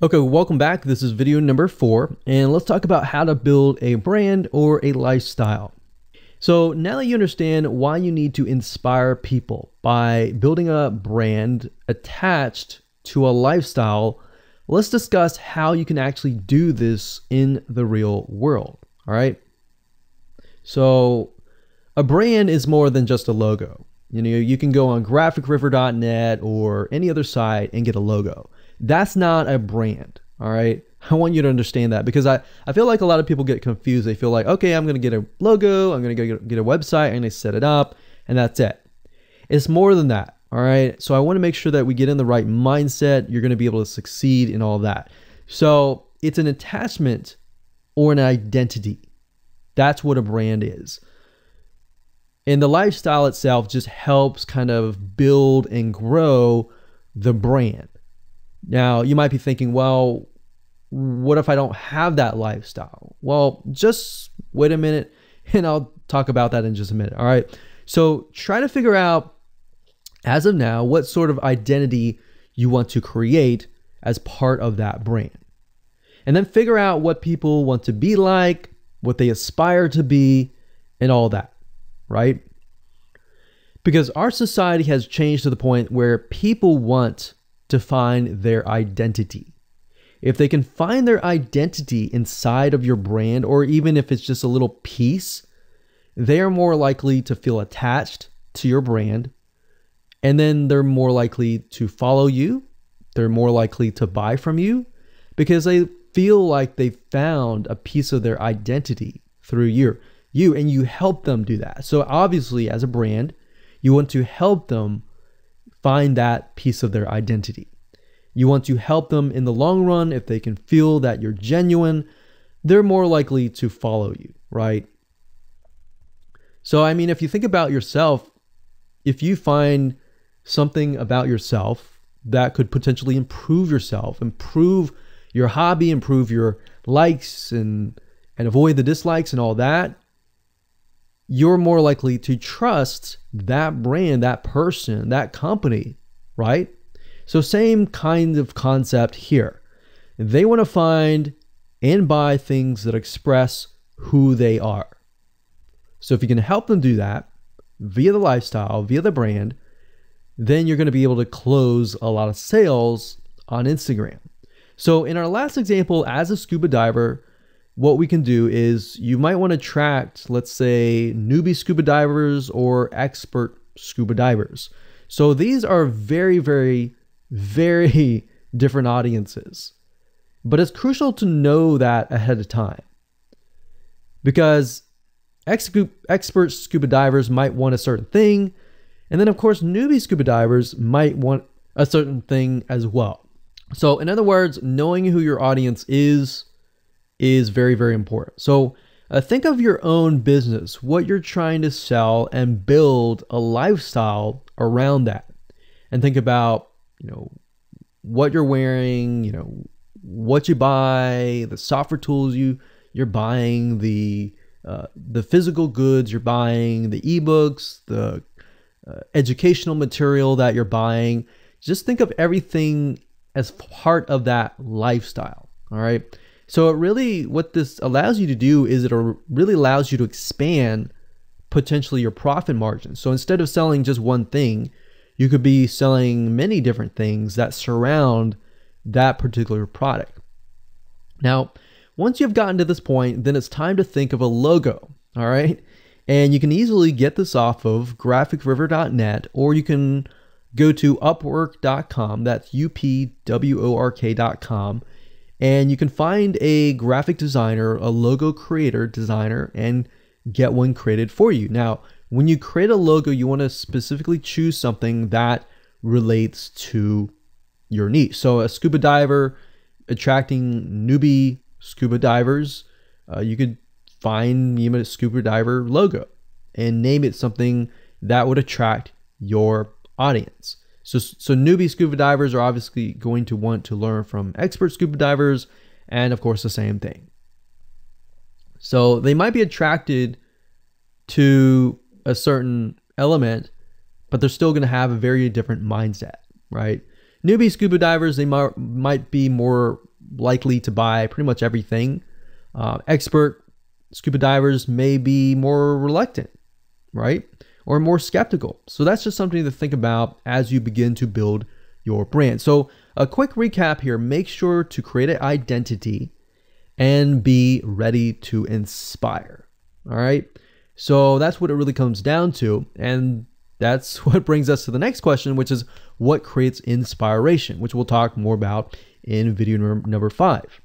Okay, welcome back. This is video number 4, and let's talk about how to build a brand or a lifestyle. So now that you understand why you need to inspire people by building a brand attached to a lifestyle, let's discuss how you can actually do this in the real world. All right. So a brand is more than just a logo. You can go on graphicriver.net or any other site and get a logo. That's not a brand. All right. I want you to understand that, because I feel like a lot of people get confused. They feel like, okay, I'm going to get a logo, I'm going to get a website, I'm going to set it up, and that's it. It's more than that. All right. So I want to make sure that we get in the right mindset. You're going to be able to succeed in all of that. So it's an attachment or an identity. That's what a brand is. And the lifestyle itself just helps kind of build and grow the brand. Now, you might be thinking, well, what if I don't have that lifestyle? Well, just wait a minute and I'll talk about that in just a minute. All right. So try to figure out, as of now, what sort of identity you want to create as part of that brand. And then figure out what people want to be like, what they aspire to be, and all that, right? Because our society has changed to the point where people want to find their identity. If they can find their identity inside of your brand, or even if it's just a little piece, they are more likely to feel attached to your brand. And then they're more likely to follow you. They're more likely to buy from you because they feel like they found a piece of their identity through you, and you help them do that. So obviously, as a brand, you want to help them find that piece of their identity. You want to help them in the long run. If they can feel that you're genuine, they're more likely to follow you, right? So, I mean, if you think about yourself, if you find something about yourself that could potentially improve yourself, improve your hobby, improve your likes, and avoid the dislikes and all that, you're more likely to trust that brand, that person, that company, right? So same kind of concept here. They want to find and buy things that express who they are. So if you can help them do that via the lifestyle, via the brand, then you're going to be able to close a lot of sales on Instagram. So in our last example, as a scuba diver, what we can do is you might want to attract, let's say, newbie scuba divers or expert scuba divers. So these are very, very, very different audiences. But it's crucial to know that ahead of time, because expert scuba divers might want a certain thing. And then, of course, newbie scuba divers might want a certain thing as well. So in other words, knowing who your audience is very, very important. So think of your own business, what you're trying to sell, and build a lifestyle around that. And think about, what you're wearing, what you buy, the software tools you're buying, the physical goods you're buying, the ebooks, the educational material that you're buying. Just think of everything as part of that lifestyle. All right. So what this allows you to do is it really allows you to expand potentially your profit margin. So instead of selling just one thing, you could be selling many different things that surround that particular product. Now, once you've gotten to this point, then it's time to think of a logo. All right. And you can easily get this off of graphicriver.net, or you can go to upwork.com. That's upwork.com. And you can find a graphic designer, a logo creator, designer, and get one created for you. Now, when you create a logo, you want to specifically choose something that relates to your niche. So a scuba diver attracting newbie scuba divers, you could find a scuba diver logo and name it something that would attract your audience. So newbie scuba divers are obviously going to want to learn from expert scuba divers, and of course the same thing. So they might be attracted to a certain element, but they're still going to have a very different mindset, right? Newbie scuba divers, they might be more likely to buy pretty much everything. Expert scuba divers may be more reluctant, right? Or more skeptical. So that's just something to think about as you begin to build your brand. So a quick recap here, make sure to create an identity and be ready to inspire. All right. So that's what it really comes down to. And that's what brings us to the next question, which is what creates inspiration, which we'll talk more about in video number 5.